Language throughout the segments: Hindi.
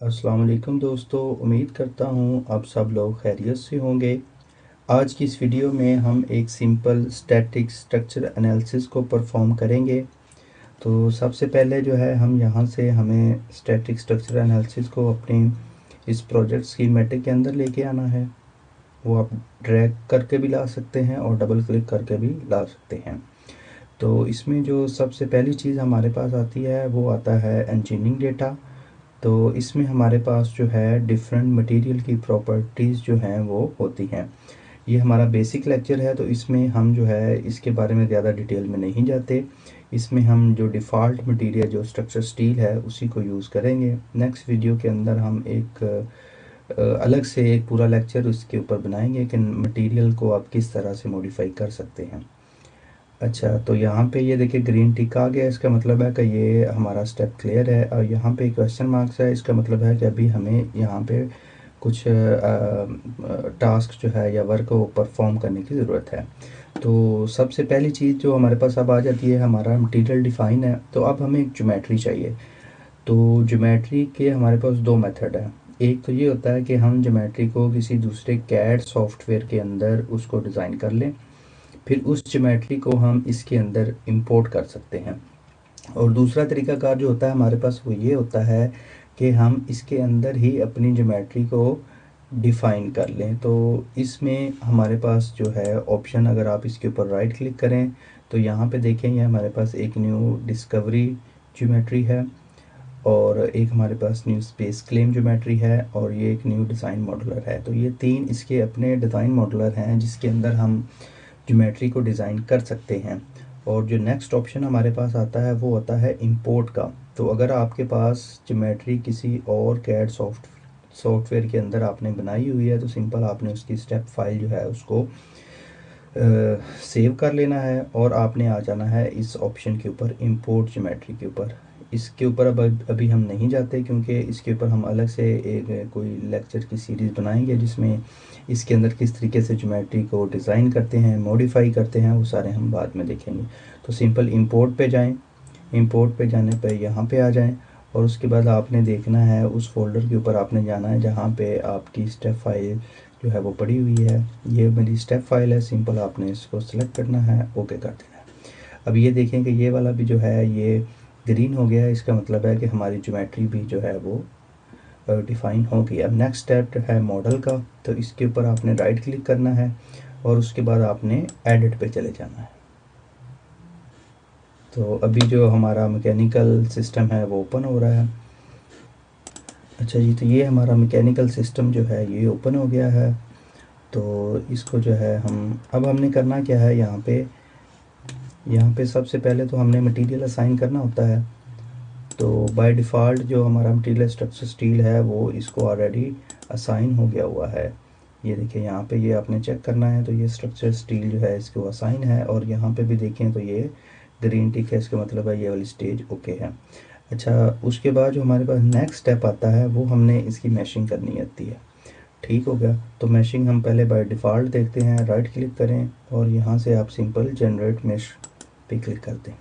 अस्सलाम वालेकुम दोस्तों, उम्मीद करता हूँ आप सब लोग खैरियत से होंगे। आज की इस वीडियो में हम एक सिंपल स्टैटिक स्ट्रक्चर एनालिसिस को परफॉर्म करेंगे। तो सबसे पहले जो है हम यहाँ से हमें स्टैटिक स्ट्रक्चर एनालिसिस को अपने इस प्रोजेक्ट स्कीमेटिक के अंदर लेके आना है। वो आप ड्रैग करके भी ला सकते हैं और डबल क्लिक करके भी ला सकते हैं। तो इसमें जो सबसे पहली चीज़ हमारे पास आती है वो आता है इंजीनियरिंग डेटा। तो इसमें हमारे पास जो है डिफरेंट मटेरियल की प्रॉपर्टीज़ जो हैं वो होती हैं। ये हमारा बेसिक लेक्चर है, तो इसमें हम जो है इसके बारे में ज़्यादा डिटेल में नहीं जाते। इसमें हम जो डिफ़ॉल्ट मटेरियल जो स्ट्रक्चर स्टील है उसी को यूज़ करेंगे। नेक्स्ट वीडियो के अंदर हम एक अलग से एक पूरा लेक्चर उसके ऊपर बनाएंगे कि मटेरियल को आप किस तरह से मॉडिफाई कर सकते हैं। अच्छा, तो यहाँ पे ये देखिए ग्रीन टिक आ गया, इसका मतलब है कि ये हमारा स्टेप क्लियर है। और यहाँ पे क्वेश्चन मार्क्स है, इसका मतलब है कि अभी हमें यहाँ पे कुछ टास्क जो है या वर्क को परफॉर्म करने की ज़रूरत है। तो सबसे पहली चीज़ जो हमारे पास अब आ जाती है, हमारा मटेरियल डिफ़ाइन है, तो अब हमें एक ज्योमेट्री चाहिए। तो ज्योमेट्री के हमारे पास दो मेथड हैं। एक तो ये होता है कि हम ज्योमेट्री को किसी दूसरे कैड सॉफ्टवेयर के अंदर उसको डिज़ाइन कर लें, फिर उस ज्योमेट्री को हम इसके अंदर इंपोर्ट कर सकते हैं। और दूसरा तरीकाकार जो होता है हमारे पास वो ये होता है कि हम इसके अंदर ही अपनी ज्योमेट्री को डिफ़ाइन कर लें। तो इसमें हमारे पास जो है ऑप्शन, अगर आप इसके ऊपर राइट क्लिक करें तो यहाँ पे देखें ये हमारे पास एक न्यू डिस्कवरी ज्योमेट्री है, और एक हमारे पास न्यू स्पेस क्लेम ज्योमेट्री है, और ये एक न्यू डिज़ाइन मॉडलर है। तो ये तीन इसके अपने डिज़ाइन मॉडलर हैं जिसके अंदर हम ज्योमेट्री को डिज़ाइन कर सकते हैं। और जो नेक्स्ट ऑप्शन हमारे पास आता है वो होता है इंपोर्ट का। तो अगर आपके पास ज्योमेट्री किसी और कैड सॉफ्टवेयर के अंदर आपने बनाई हुई है तो सिंपल आपने उसकी स्टेप फाइल जो है उसको सेव कर लेना है, और आपने आ जाना है इस ऑप्शन के ऊपर इंपोर्ट ज्योमेट्री के ऊपर। इसके ऊपर अब अभी हम नहीं जाते, क्योंकि इसके ऊपर हम अलग से एक कोई लेक्चर की सीरीज़ बनाएंगे जिसमें इसके अंदर किस तरीके से ज्योमेट्री को डिज़ाइन करते हैं, मॉडिफाई करते हैं, वो सारे हम बाद में देखेंगे। तो सिंपल इंपोर्ट पे जाएं। इंपोर्ट पे जाने पर यहाँ पे आ जाएं, और उसके बाद आपने देखना है उस फोल्डर के ऊपर आपने जाना है जहाँ पे आपकी स्टेप फाइल जो है वो पड़ी हुई है। ये मेरी स्टेप फाइल है, सिंपल आपने इसको सेलेक्ट करना है, ओके कर देना है। अब ये देखें कि ये वाला भी जो है ये ग्रीन हो गया है, इसका मतलब है कि हमारी ज्योमेट्री भी जो है वो डिफ़ाइन हो गई। अब नेक्स्ट स्टेप है मॉडल का, तो इसके ऊपर आपने राइट क्लिक करना है और उसके बाद आपने एडिट पे चले जाना है। तो अभी जो हमारा मैकेनिकल सिस्टम है वो ओपन हो रहा है। अच्छा जी, तो ये हमारा मैकेनिकल सिस्टम जो है ये ओपन हो गया है। तो इसको जो है अब हमने करना क्या है, यहाँ पे सबसे पहले तो हमने मटेरियल असाइन करना होता है। तो बाय डिफ़ॉल्ट जो हमारा मटेरियल स्ट्रक्चर स्टील है वो इसको ऑलरेडी असाइन हो गया हुआ है। ये देखिए यहाँ पे ये आपने चेक करना है, तो ये स्ट्रक्चर स्टील जो है इसको असाइन है, और यहाँ पे भी देखें तो ये ग्रीन टिक है, इसका मतलब है ये वाली स्टेज ओके है। अच्छा, उसके बाद जो हमारे पास नेक्स्ट स्टेप आता है वो हमने इसकी मैशिंग करनी आती है। ठीक हो गया, तो मैशिंग हम पहले बाय डिफ़ॉल्ट देखते हैं। राइट क्लिक करें और यहाँ से आप सिंपल जनरेट मैश पे क्लिक कर दें।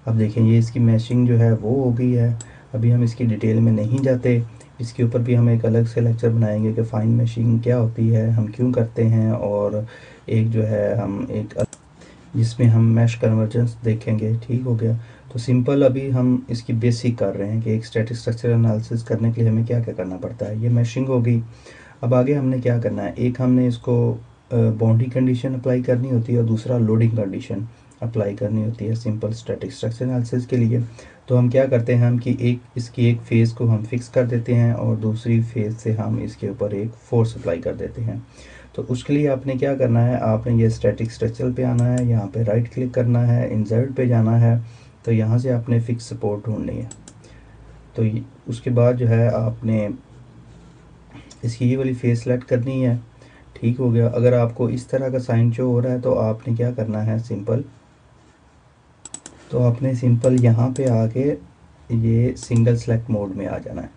अब देखें ये इसकी मैशिंग जो है वो हो गई है। अभी हम इसकी डिटेल में नहीं जाते, इसके ऊपर भी हम एक अलग से लेक्चर बनाएंगे कि फाइन मैशिंग क्या होती है, हम क्यों करते हैं, और एक जो है हम एक जिसमें हम मैश कन्वर्जेंस देखेंगे। ठीक हो गया, तो सिंपल अभी हम इसकी बेसिक कर रहे हैं कि एक स्टैटिक स्ट्रक्चर एनालिसिस करने के लिए हमें क्या क्या करना पड़ता है। ये मैशिंग हो गई। अब आगे हमने क्या करना है, एक हमने इसको बाउंड्री कंडीशन अप्लाई करनी होती है और दूसरा लोडिंग कंडीशन अप्लाई करनी होती है सिंपल स्टैटिक स्ट्रक्चर एनालिसिस के लिए। तो हम क्या करते हैं हम कि इसकी एक फ़ेज़ को हम फिक्स कर देते हैं और दूसरी फेज़ से हम इसके ऊपर एक फोर्स अप्लाई कर देते हैं। तो उसके लिए आपने क्या करना है, आपने ये स्टैटिक स्ट्रक्चर पे आना है, यहाँ पे राइट क्लिक करना है, इंसर्ट पे जाना है, तो यहाँ से आपने फिक्स सपोर्ट ढूंढनी है। तो उसके बाद जो है आपने इसकी ये वाली फेस सेलेक्ट करनी है। ठीक हो गया, अगर आपको इस तरह का साइन शो हो रहा है तो आपने क्या करना है, सिंपल यहाँ पे आके ये सिंगल सेलेक्ट मोड में आ जाना है।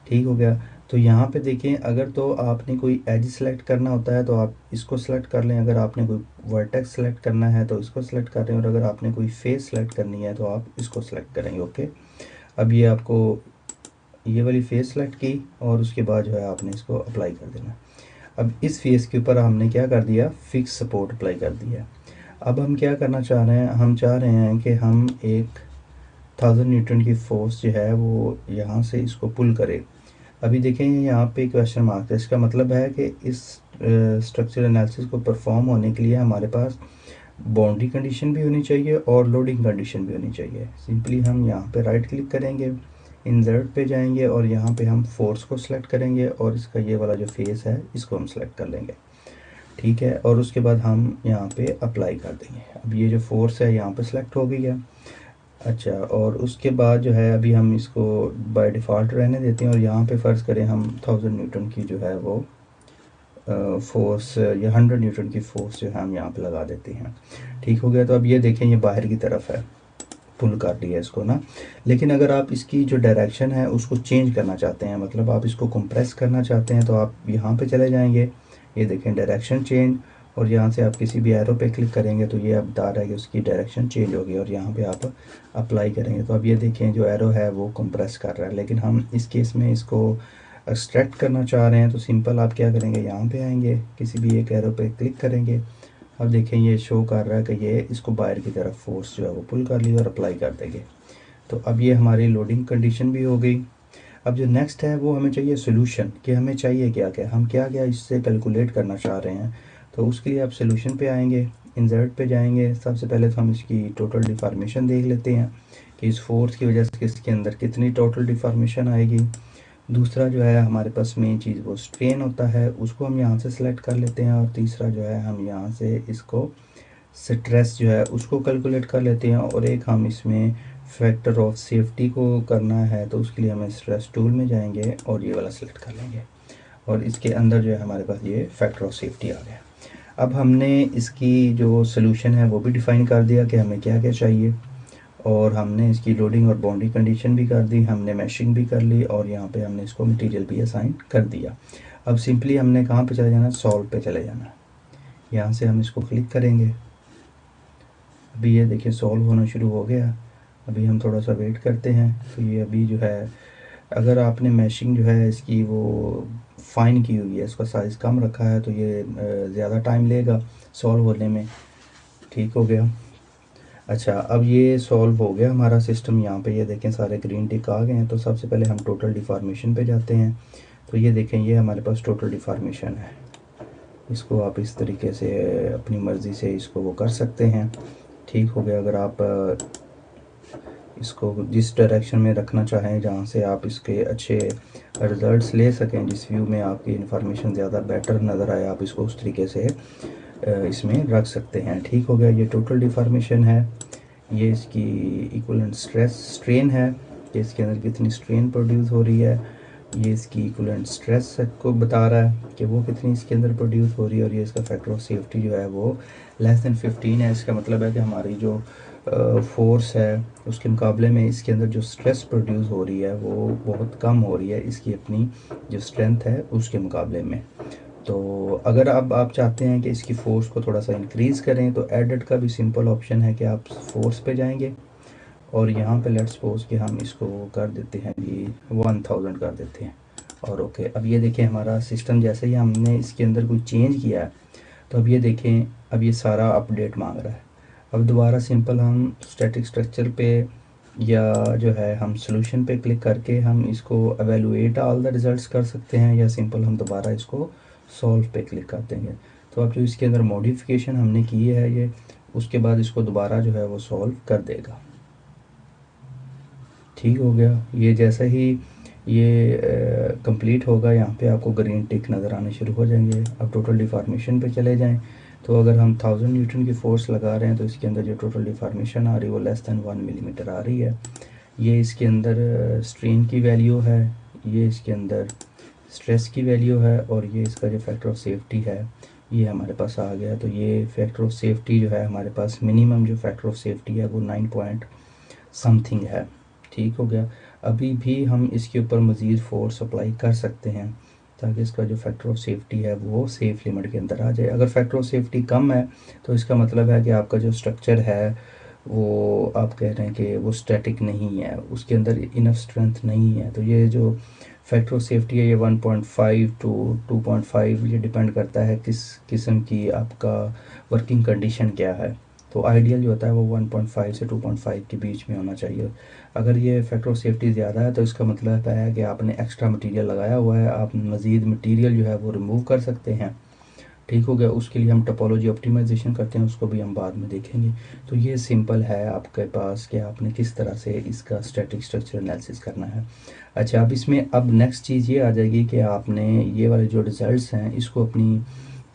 ठीक हो गया, तो यहाँ पे देखें अगर तो आपने कोई एज सेलेक्ट करना होता है तो आप इसको सेलेक्ट कर लें, अगर आपने कोई वर्टेक्स सेलेक्ट करना है तो इसको सेलेक्ट कर लें, और अगर आपने कोई फेस सेलेक्ट करनी है तो आप इसको सेलेक्ट करेंगे। ओके, अब ये आपको ये वाली फेस सेलेक्ट की और उसके बाद जो है आपने इसको अप्लाई कर देना। अब इस फेस के ऊपर हमने क्या कर दिया, फिक्स सपोर्ट अप्लाई कर दिया। अब हम क्या करना चाह रहे हैं, हम चाह रहे हैं कि हम एक 1000 न्यूटन की फोर्स जो है वो यहाँ से इसको पुल करे। अभी देखें यहाँ पे क्वेश्चन मार्क है, इसका मतलब है कि इस स्ट्रक्चर एनालिसिस को परफॉर्म होने के लिए हमारे पास बाउंड्री कंडीशन भी होनी चाहिए और लोडिंग कंडीशन भी होनी चाहिए। सिंपली हम यहाँ पे राइट क्लिक करेंगे, इंसर्ट पे जाएंगे और यहाँ पे हम फोर्स को सिलेक्ट करेंगे और इसका ये वाला जो फेस है इसको हम सिलेक्ट कर लेंगे, ठीक है। और उसके बाद हम यहाँ पे अप्लाई कर देंगे। अब ये जो फोर्स है यहाँ पे सिलेक्ट हो गई है। अच्छा, और उसके बाद जो है अभी हम इसको बाय डिफ़ॉल्ट रहने देते हैं और यहाँ पे फ़र्ज़ करें हम 1000 न्यूटन की जो है वो फोर्स या 100 न्यूटन की फोर्स जो है हम यहाँ पे लगा देते हैं। ठीक हो गया। तो अब ये देखें ये बाहर की तरफ है, पुल कर दिया इसको ना। लेकिन अगर आप इसकी जो डायरेक्शन है उसको चेंज करना चाहते हैं, मतलब आप इसको कंप्रेस करना चाहते हैं, तो आप यहाँ पे चले जाएंगे, ये देखें डायरेक्शन चेंज, और यहाँ से आप किसी भी एरो पे क्लिक करेंगे तो ये अब बता रहा है कि उसकी डायरेक्शन चेंज होगी और यहाँ पे आप अप्लाई करेंगे तो अब ये देखें जो एरो है वो कंप्रेस कर रहा है। लेकिन हम इस केस में इसको एक्सट्रैक्ट करना चाह रहे हैं तो सिंपल आप क्या करेंगे, यहाँ पे आएंगे, किसी भी एक एरो पे क्लिक करेंगे। अब देखें ये शो कर रहा है कि ये इसको बाहर की तरफ फोर्स जो है वो पुल कर ली और अप्लाई कर देंगे। तो अब ये हमारी लोडिंग कंडीशन भी हो गई। अब जो नेक्स्ट है वो हमें चाहिए सोल्यूशन, कि हमें चाहिए क्या क्या, हम क्या क्या इससे कैलकुलेट करना चाह रहे हैं। तो उसके लिए आप सोल्यूशन पे आएंगे, इंसर्ट पे जाएंगे। सबसे पहले तो हम इसकी टोटल डिफॉर्मेशन देख लेते हैं कि इस फोर्स की वजह से इसके अंदर कितनी टोटल डिफॉर्मेशन आएगी। दूसरा जो है हमारे पास मेन चीज़ वो स्ट्रेन होता है, उसको हम यहाँ से सिलेक्ट कर लेते हैं। और तीसरा जो है हम यहाँ से इसको स्ट्रेस जो है उसको कैलकुलेट कर लेते हैं। और एक हम इसमें फैक्टर ऑफ सेफ्टी को करना है, तो उसके लिए हमें स्ट्रेस टूल में जाएंगे और ये वाला सिलेक्ट कर लेंगे और इसके अंदर जो है हमारे पास ये फैक्टर ऑफ सेफ्टी आ गया। अब हमने इसकी जो सोल्यूशन है वो भी डिफ़ाइन कर दिया कि हमें क्या क्या चाहिए, और हमने इसकी लोडिंग और बाउंड्री कंडीशन भी कर दी, हमने मैशिंग भी कर ली और यहाँ पे हमने इसको मटेरियल भी असाइन कर दिया। अब सिंपली हमने कहाँ पे चले जाना, सॉल्व पे चले जाना। यहाँ से हम इसको क्लिक करेंगे, अभी ये देखिए सॉल्व होना शुरू हो गया। अभी हम थोड़ा सा वेट करते हैं। तो ये अभी जो है अगर आपने मैशिंग जो है इसकी वो फाइन की हुई है, इसका साइज़ कम रखा है, तो ये ज़्यादा टाइम लेगा सॉल्व होने में। ठीक हो गया। अच्छा, अब ये सॉल्व हो गया हमारा सिस्टम। यहाँ पे ये देखें सारे ग्रीन टिक आ गए हैं। तो सबसे पहले हम टोटल डिफॉर्मेशन पे जाते हैं। तो ये देखें ये हमारे पास टोटल डिफॉर्मेशन है। इसको आप इस तरीके से अपनी मर्ज़ी से इसको वो कर सकते हैं। ठीक हो गया। अगर आप इसको जिस डायरेक्शन में रखना चाहें जहाँ से आप इसके अच्छे रिज़ल्ट्स ले सकें, जिस व्यू में आपकी इन्फॉर्मेशन ज़्यादा बेटर नज़र आए, आप इसको उस तरीके से इसमें रख सकते हैं। ठीक हो गया। ये टोटल डिफॉर्मेशन है, ये इसकी इक्विवेलेंट स्ट्रेन है कि इसके अंदर कितनी स्ट्रेन प्रोड्यूस हो रही है। ये इसकी इक्विवेलेंट स्ट्रेस को बता रहा है कि वो कितनी इसके अंदर प्रोड्यूस हो रही है। और ये इसका फैक्टर ऑफ सेफ्टी जो है वो <15 है। इसका मतलब है कि हमारी जो फोर्स है उसके मुकाबले में इसके अंदर जो स्ट्रेस प्रोड्यूस हो रही है वो बहुत कम हो रही है इसकी अपनी जो स्ट्रेंथ है उसके मुकाबले में। तो अगर अब आप चाहते हैं कि इसकी फ़ोर्स को थोड़ा सा इंक्रीज़ करें तो एडिट का भी सिंपल ऑप्शन है कि आप फोर्स पे जाएंगे और यहाँ पे लेट्स सपोज कि हम इसको कर देते हैं जी 1000 कर देते हैं और ओके। अब ये देखें हमारा सिस्टम जैसे ही हमने इसके अंदर कोई चेंज किया है तो अब ये देखें अब ये सारा अपडेट मांग रहा है। अब दोबारा सिंपल हम स्टैटिक स्ट्रक्चर पे या जो है हम सोल्यूशन पे क्लिक करके हम इसको एवेलुएट ऑल द रिज़ल्ट्स कर सकते हैं, या सिंपल हम दोबारा इसको सॉल्व पे क्लिक कर देंगे। तो अब जो इसके अंदर मॉडिफिकेशन हमने की है ये उसके बाद इसको दोबारा जो है वो सॉल्व कर देगा। ठीक हो गया। ये जैसे ही ये कंप्लीट होगा यहाँ पे आपको ग्रीन टिक नज़र आने शुरू हो जाएंगे। अब टोटल डिफॉर्मेशन पे चले जाएं। तो अगर हम 1000 न्यूटन की फोर्स लगा रहे हैं तो इसके अंदर जो टोटल डिफॉर्मेशन आ रही है वो <1 मिलीमीटर आ रही है। ये इसके अंदर स्ट्रेन की वैल्यू है, ये इसके अंदर स्ट्रेस की वैल्यू है और ये इसका जो फैक्टर ऑफ सेफ्टी है ये हमारे पास आ गया। तो ये फैक्टर ऑफ सेफ्टी जो है हमारे पास मिनिमम जो फैक्टर ऑफ सेफ्टी है वो 9 पॉइंट समथिंग है। ठीक हो गया। अभी भी हम इसके ऊपर मज़ीद फोर्स अप्लाई कर सकते हैं ताकि इसका जो फैक्टर ऑफ सेफ्टी है वो सेफ लिमिट के अंदर आ जाए। अगर फैक्टर ऑफ सेफ्टी कम है तो इसका मतलब है कि आपका जो स्ट्रक्चर है वो आप कह रहे हैं कि वो स्टैटिक नहीं है, उसके अंदर इनफ स्ट्रेंथ नहीं है। तो ये जो फैक्टर ऑफ सेफ्टी है ये 1.5 टू 2.5, ये डिपेंड करता है किस किस्म की आपका वर्किंग कंडीशन क्या है। तो आइडियल जो होता है वो 1.5 से 2.5 के बीच में होना चाहिए। अगर ये फैक्टर ऑफ सेफ्टी ज़्यादा है तो इसका मतलब है कि आपने एक्स्ट्रा मटेरियल लगाया हुआ है, आप मज़ीद मटेरियल जो है वो रिमूव कर सकते हैं। ठीक हो गया। उसके लिए हम टोपोलॉजी ऑप्टिमाइजेशन करते हैं, उसको भी हम बाद में देखेंगे। तो ये सिंपल है आपके पास कि आपने किस तरह से इसका स्टैटिक स्ट्रक्चर एनालिसिस करना है। अच्छा, अब नेक्स्ट चीज़ ये आ जाएगी कि आपने ये वाले जो रिज़ल्ट्स हैं इसको अपनी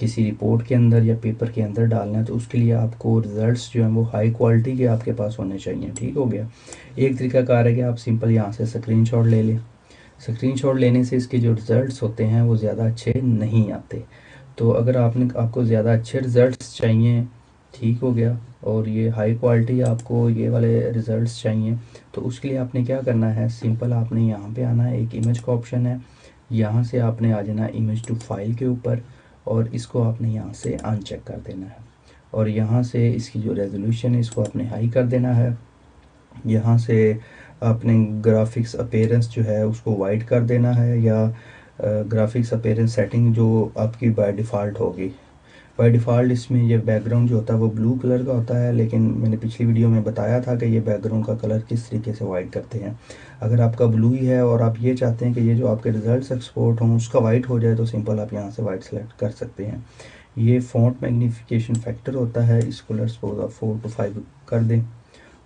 किसी रिपोर्ट के अंदर या पेपर के अंदर डालना है। तो उसके लिए आपको रिज़ल्ट्स जो हैं वो हाई क्वालिटी के आपके पास होने चाहिए। ठीक हो गया। एक तरीकाकार है कि आप सिंपल यहाँ से स्क्रीनशॉट ले लें। स्क्रीनशॉट लेने से इसके जो रिज़ल्ट्स होते हैं वो ज़्यादा अच्छे नहीं आते। तो अगर आपको ज़्यादा अच्छे रिज़ल्ट्स चाहिए, ठीक हो गया, और ये हाई क्वालिटी आपको ये वाले रिज़ल्ट्स चाहिए, तो उसके लिए आपने क्या करना है, सिंपल आपने यहाँ पे आना है, एक इमेज का ऑप्शन है, यहाँ से आपने आ जाना इमेज टू फाइल के ऊपर, और इसको आपने यहाँ से अनचेक कर देना है। और यहाँ से इसकी जो रेजोल्यूशन है इसको आपने हाई कर देना है। यहाँ से आपने ग्राफिक्स अपीयरेंस जो है उसको वाइट कर देना है, या ग्राफिक्स अपीयरेंस सेटिंग जो आपकी बाय डिफ़ॉल्ट होगी। बाय डिफ़ॉल्ट इसमें ये बैकग्राउंड जो होता है वो ब्लू कलर का होता है, लेकिन मैंने पिछली वीडियो में बताया था कि ये बैकग्राउंड का कलर किस तरीके से वाइट करते हैं। अगर आपका ब्लू ही है और आप ये चाहते हैं कि ये जो आपके रिजल्ट्स एक्सपोर्ट हों उसका वाइट हो जाए, तो सिंपल आप यहाँ से वाइट सेलेक्ट कर सकते हैं। ये फ़ॉन्ट मैग्नीफिकेशन फैक्टर होता है, इसको लेट्स सपोज आप 4 to 5 कर दें,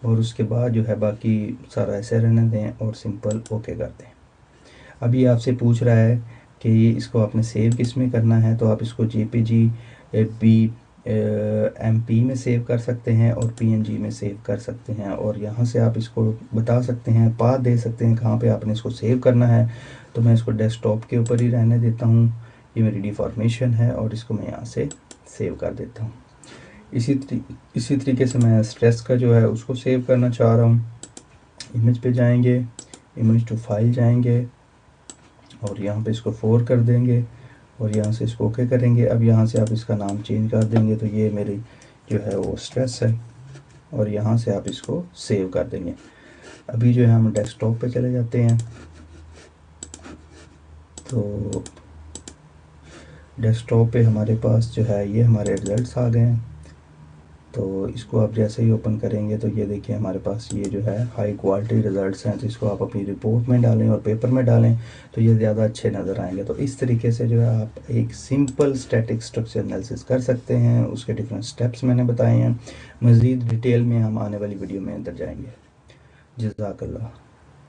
और उसके बाद जो है बाकी सारा ऐसे रहने दें और सिंपल ओके कर दें। अभी आपसे पूछ रहा है कि ये इसको आपने सेव किस में करना है, तो आप इसको जेपीजी बी एमपी में सेव कर सकते हैं और पीएनजी में सेव कर सकते हैं, और यहाँ से आप इसको बता सकते हैं, पाथ दे सकते हैं कहाँ पे आपने इसको सेव करना है। तो मैं इसको डेस्कटॉप के ऊपर ही रहने देता हूँ, ये मेरी डिफॉर्मेशन है, और इसको मैं यहाँ से सेव कर देता हूँ। इसी तरीके से मैं स्ट्रेस का जो है उसको सेव करना चाह रहा हूँ। इमेज पे जाएंगे, इमेज टू फाइल जाएंगे, और यहाँ पे इसको 4 कर देंगे, और यहाँ से इसको ओके करेंगे। अब यहाँ से आप इसका नाम चेंज कर देंगे, तो ये मेरी जो है वो स्ट्रेस है, और यहाँ से आप इसको सेव कर देंगे। अभी जो है हम डेस्कटॉप पे चले जाते हैं। तो डेस्कटॉप पे हमारे पास जो है ये हमारे रिजल्ट्स आ गए हैं। तो इसको आप जैसे ही ओपन करेंगे तो ये देखिए हमारे पास ये जो है हाई क्वालिटी रिज़ल्ट्स हैं। तो इसको आप अपनी रिपोर्ट में डालें और पेपर में डालें तो ये ज़्यादा अच्छे नज़र आएंगे। तो इस तरीके से जो है आप एक सिंपल स्टैटिक स्ट्रक्चर एनालिसिस कर सकते हैं। उसके डिफरेंट स्टेप्स मैंने बताए हैं। मज़ीद डिटेल में हम आने वाली वीडियो में अंदर जाएंगे। जज़ाकल्लाह।